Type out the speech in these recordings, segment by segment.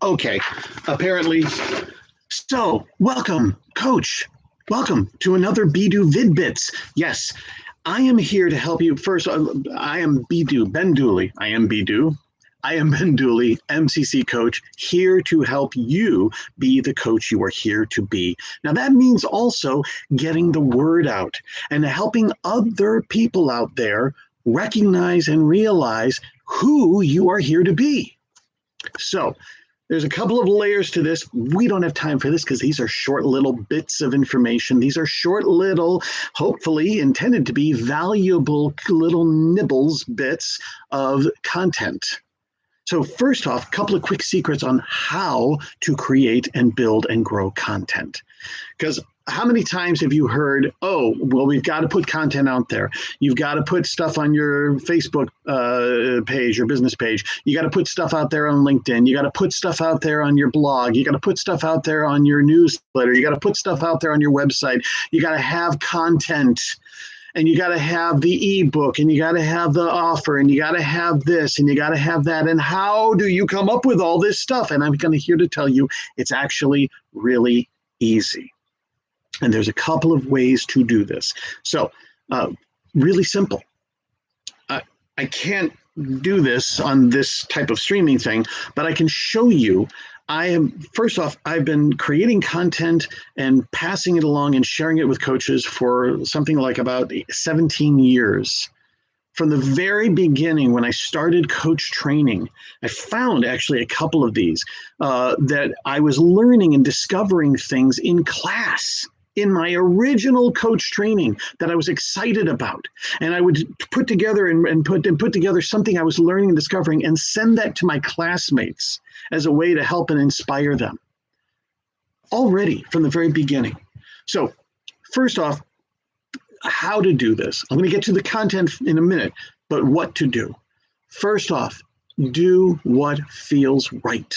Okay, apparently. So, welcome, Coach. Welcome to another Bidu VidBits. Yes, I am here to help you. First, I am Ben Dooley. I am Ben Dooley, MCC coach, here to help you be the coach you are here to be. Now, that means also getting the word out and helping other people out there recognize and realize who you are here to be. So, there's a couple of layers to this. We don't have time for this because these are short little bits of information. These are short little, hopefully intended to be valuable little nibbles, bits of content. So first off, a couple of quick secrets on how to create and build and grow content. Because how many times have you heard, oh, well, we've got to put content out there. You've got to put stuff on your Facebook page, your business page. You got to put stuff out there on LinkedIn. You got to put stuff out there on your blog. You got to put stuff out there on your newsletter. You got to put stuff out there on your website. You got to have content. And you got to have the ebook, and you got to have the offer, and you got to have this, and you got to have that. And how do you come up with all this stuff? And I'm going to here to tell you it's actually really easy. And there's a couple of ways to do this. So really simple. I can't do this on this type of streaming thing, but I can show you. First off, I've been creating content and passing it along and sharing it with coaches for something like about 17 years. From the very beginning, when I started coach training, I found actually a couple of these that I was learning and discovering things in class. In my original coach training that I was excited about. And I would put together and put together something I was learning and discovering and send that to my classmates as a way to help and inspire them. Already from the very beginning. So first off, how to do this. I'm going to get to the content in a minute, but what to do. First off, do what feels right.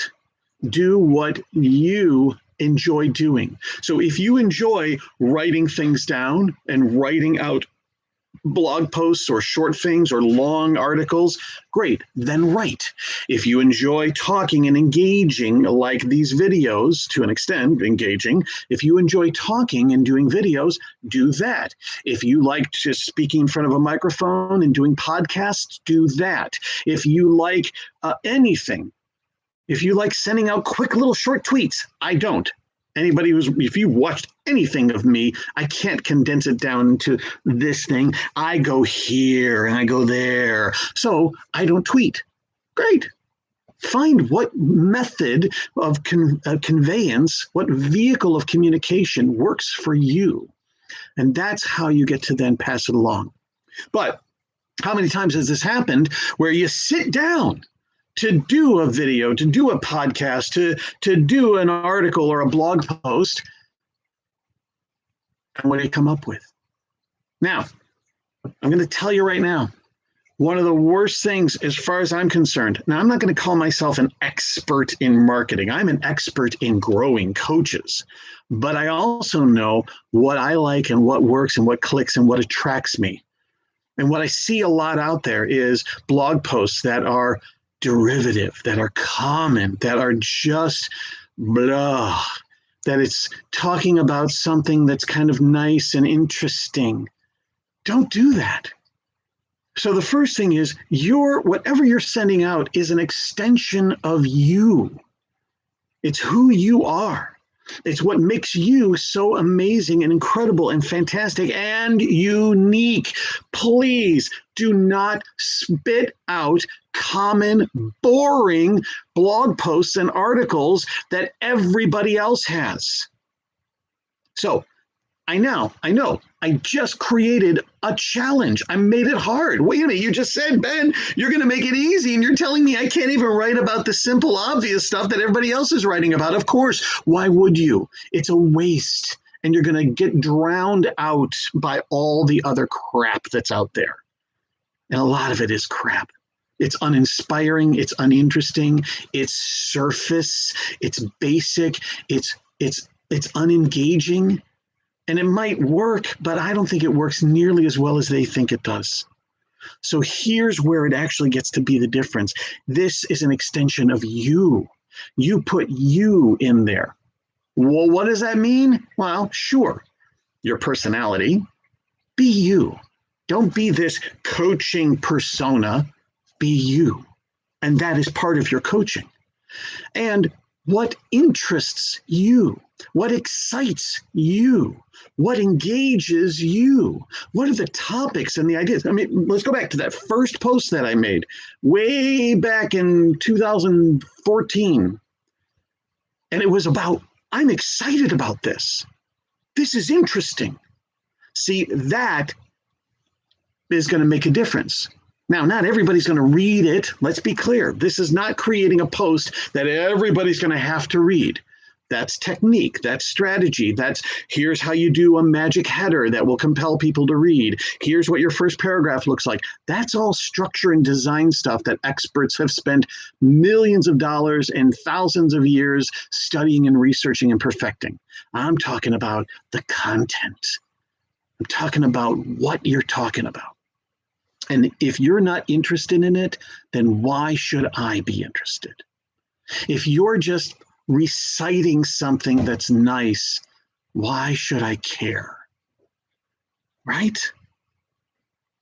Do what you enjoy doing. So if you enjoy writing things down and writing out blog posts or short things or long articles, great, then write. If you enjoy talking and engaging like these videos, to an extent, engaging, if you enjoy talking and doing videos, do that. If you like just speaking in front of a microphone and doing podcasts, do that. If you like anything, if you like sending out quick little short tweets, I don't. If you watched anything of me, I can't condense it down into this thing. I go here and I go there. So I don't tweet. Great. Find what method of conveyance, what vehicle of communication works for you. And that's how you get to then pass it along. But how many times has this happened where you sit down to do a video, to do a podcast, to do an article or a blog post, and what do you come up with? Now, I'm going to tell you right now, one of the worst things as far as I'm concerned, now I'm not going to call myself an expert in marketing. I'm an expert in growing coaches, but I also know what I like and what works and what clicks and what attracts me. And what I see a lot out there is blog posts that are derivative, that are common, that are just blah, that it's talking about something that's kind of nice and interesting. Don't do that. So the first thing is whatever you're sending out is an extension of you. It's who you are. It's what makes you so amazing and incredible and fantastic and unique. Please do not spit out common, boring blog posts and articles that everybody else has. So I know, I just created a challenge. I made it hard. Wait a minute, you just said, Ben, you're going to make it easy, and you're telling me I can't even write about the simple, obvious stuff that everybody else is writing about. Of course, why would you? It's a waste, and you're going to get drowned out by all the other crap that's out there. And a lot of it is crap. It's uninspiring, it's uninteresting, it's surface, it's basic, it's unengaging. And it might work, but I don't think it works nearly as well as they think it does. So here's where it actually gets to be the difference. This is an extension of you. You put you in there. Well, what does that mean? Well, sure, your personality. Be you. Don't be this coaching persona. Be you. And that is part of your coaching. And what interests you? What excites you? What engages you? What are the topics and the ideas? I mean, let's go back to that first post that I made way back in 2014. And it was about, I'm excited about this. This is interesting. See, that is going to make a difference. Now, not everybody's going to read it. Let's be clear. This is not creating a post that everybody's going to have to read. That's technique. That's strategy. That's here's how you do a magic header that will compel people to read. Here's what your first paragraph looks like. That's all structure and design stuff that experts have spent millions of dollars and thousands of years studying and researching and perfecting. I'm talking about the content. I'm talking about what you're talking about. And if you're not interested in it, then why should I be interested? If you're just reciting something that's nice, why should I care? Right?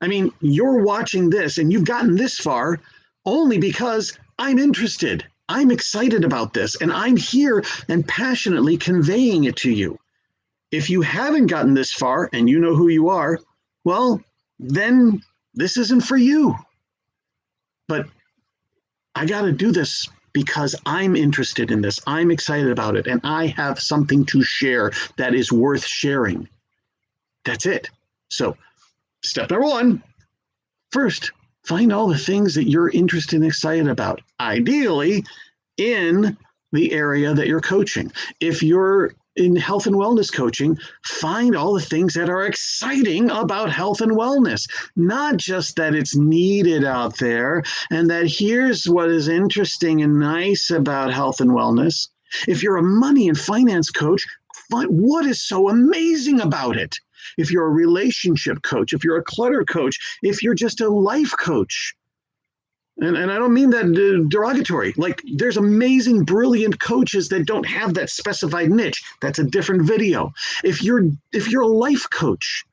I mean, you're watching this and you've gotten this far only because I'm interested. I'm excited about this and I'm here and passionately conveying it to you. If you haven't gotten this far and you know who you are, well, then this isn't for you. But I got to do this because I'm interested in this. I'm excited about it. And I have something to share that is worth sharing. That's it. So step number one, first, find all the things that you're interested and excited about, ideally in the area that you're coaching. If you're in health and wellness coaching, find all the things that are exciting about health and wellness, not just that it's needed out there and that here's what is interesting and nice about health and wellness. If you're a money and finance coach, find what is so amazing about it. If you're a relationship coach, if you're a clutter coach, if you're just a life coach, and I don't mean that derogatory. Like, there's amazing, brilliant coaches that don't have that specified niche. That's a different video. If you're a life coach,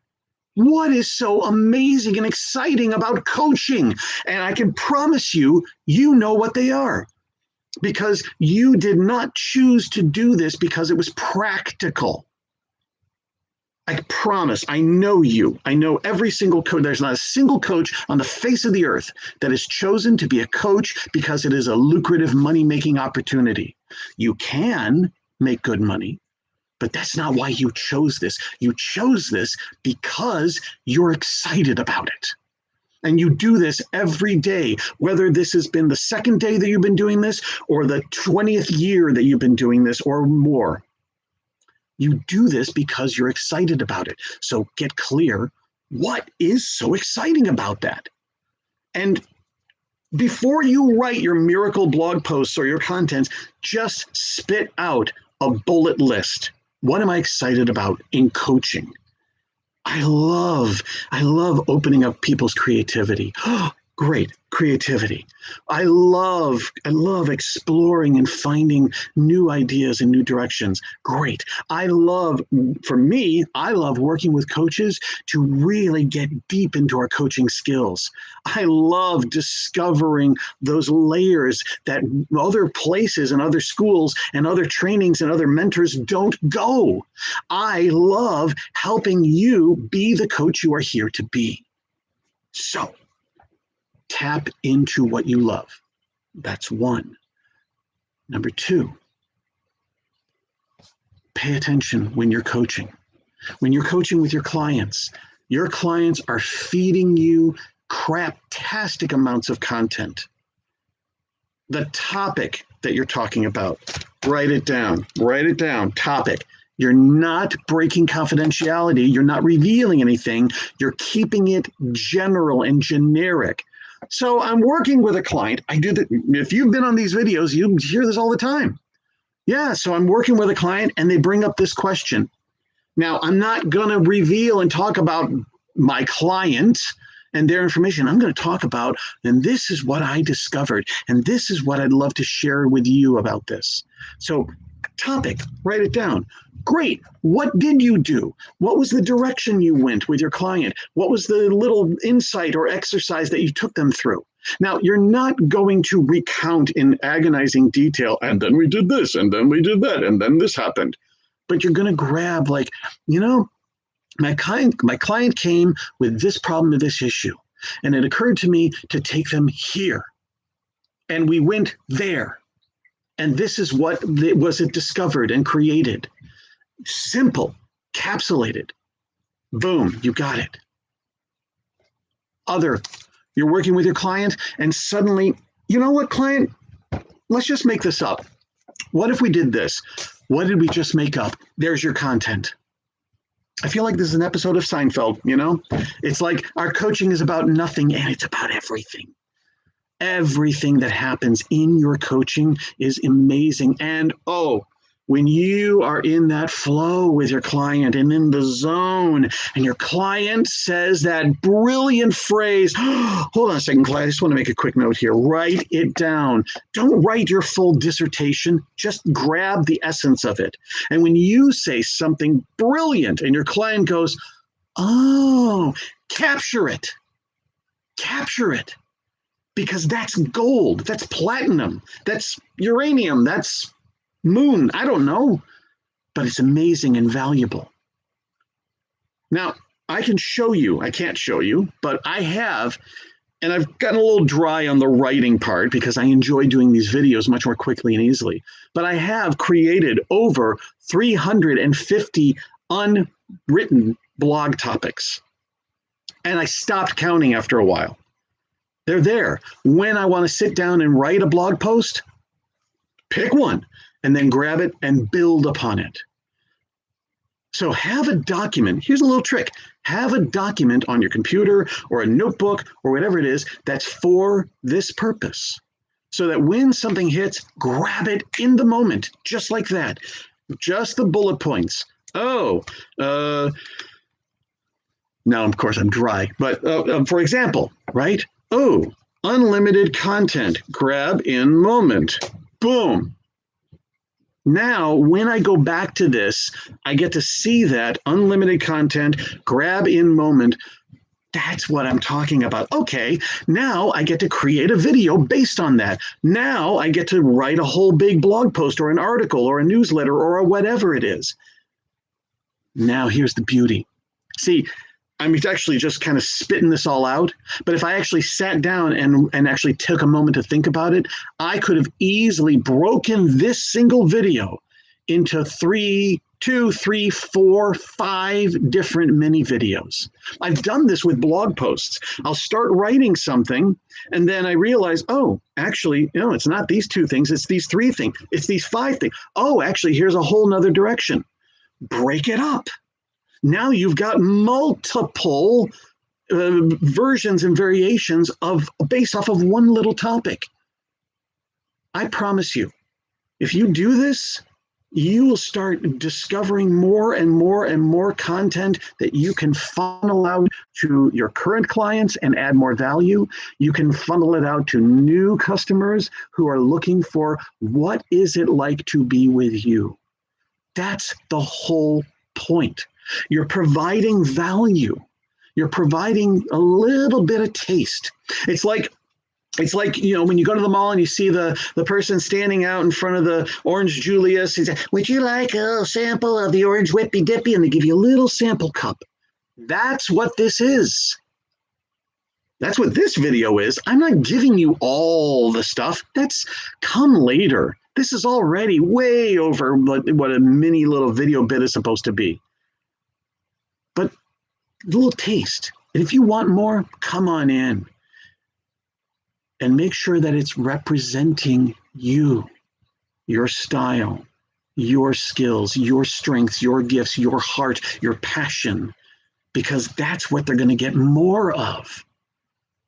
what is so amazing and exciting about coaching? And I can promise you, you know what they are. Because you did not choose to do this because it was practical. I promise, I know you. I know every single coach. There's not a single coach on the face of the earth that has chosen to be a coach because it is a lucrative money-making opportunity. You can make good money, but that's not why you chose this. You chose this because you're excited about it. And you do this every day, whether this has been the second day that you've been doing this or the 20th year that you've been doing this or more. You do this because you're excited about it. So get clear, what is so exciting about that? And before you write your miracle blog posts or your content, just spit out a bullet list. What am I excited about in coaching? I love opening up people's creativity. Great, creativity. I love exploring and finding new ideas and new directions. Great. For me, I love working with coaches to really get deep into our coaching skills. I love discovering those layers that other places and other schools and other trainings and other mentors don't go. I love helping you be the coach you are here to be. So, tap into what you love. That's one. Number two, pay attention when you're coaching. When you're coaching with your clients are feeding you craptastic amounts of content. The topic that you're talking about, write it down, topic. You're not breaking confidentiality. You're not revealing anything. You're keeping it general and generic. So I'm working with a client. I do that. If you've been on these videos, you hear this all the time. Yeah, so I'm working with a client and they bring up this question. Now, I'm not going to reveal and talk about my client and their information. I'm going to talk about, and this is what I discovered, and this is what I'd love to share with you about this. So, topic, write it down. Great. What did you do? What was the direction you went with your client? What was the little insight or exercise that you took them through? Now, you're not going to recount in agonizing detail, and then we did this, and then we did that, and then this happened. But you're going to grab, like, my client came with this problem or this issue, and it occurred to me to take them here. And we went there. And this is what it discovered and created. Simple, capsulated. Boom, you got it. You're working with your client, and suddenly, you know what, client? Let's just make this up. What if we did this? What did we just make up? There's your content. I feel like this is an episode of Seinfeld, It's like our coaching is about nothing, and it's about everything. Everything that happens in your coaching is amazing. And when you are in that flow with your client and in the zone, and your client says that brilliant phrase, hold on a second, Clyde, I just want to make a quick note here. Write it down. Don't write your full dissertation. Just grab the essence of it. And when you say something brilliant and your client goes, capture it. Capture it. Because that's gold, that's platinum, that's uranium, that's moon, I don't know, but it's amazing and valuable. Now, I can't show you, but I have, and I've gotten a little dry on the writing part because I enjoy doing these videos much more quickly and easily, but I have created over 350 unwritten blog topics, and I stopped counting after a while. They're there. When I want to sit down and write a blog post, pick one and then grab it and build upon it. So have a document. Here's a little trick. Have a document on your computer or a notebook or whatever it is that's for this purpose. So that when something hits, grab it in the moment, just like that. Just the bullet points. Now, of course, I'm dry. But for example, right? Unlimited content, grab in moment. Boom. Now, when I go back to this, I get to see that unlimited content, grab in moment. That's what I'm talking about. Okay, now I get to create a video based on that. Now I get to write a whole big blog post or an article or a newsletter or whatever it is. Now here's the beauty. See, I'm actually just kind of spitting this all out, but if I actually sat down and actually took a moment to think about it, I could have easily broken this single video into 2, 3, 4, 5 different mini videos. I've done this with blog posts. I'll start writing something, and then I realize, actually, it's not these 2 things, it's these 3 things, it's these 5 things. Actually, here's a whole nother direction. Break it up. Now you've got multiple versions and variations based off of one little topic. I promise you, if you do this, you will start discovering more and more and more content that you can funnel out to your current clients and add more value. You can funnel it out to new customers who are looking for what is it like to be with you. That's the whole point. You're providing value. You're providing a little bit of taste. It's like, when you go to the mall and you see the person standing out in front of the Orange Julius, and say, would you like a sample of the Orange Whippy Dippy? And they give you a little sample cup. That's what this is. That's what this video is. I'm not giving you all the stuff. That's come later. This is already way over what a mini little video bit is supposed to be. But a little taste. And if you want more, come on in. And make sure that it's representing you, your style, your skills, your strengths, your gifts, your heart, your passion, because that's what they're going to get more of.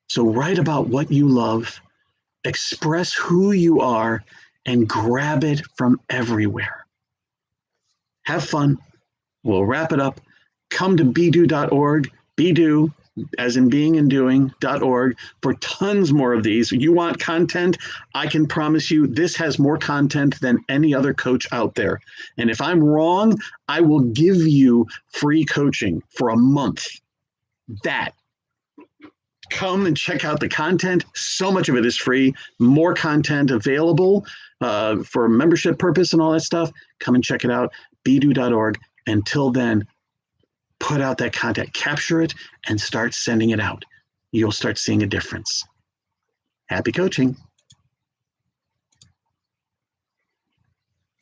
So write about what you love, express who you are, and grab it from everywhere. Have fun. We'll wrap it up. Come to bedo.org, Bedo, as in beinganddoing.org, for tons more of these. You want content? I can promise you this has more content than any other coach out there. And if I'm wrong, I will give you free coaching for a month. Come and check out the content. So much of it is free. More content available for membership purpose and all that stuff. Come and check it out. bedo.org. Until then, put out that content, capture it, and start sending it out. You'll start seeing a difference. Happy coaching.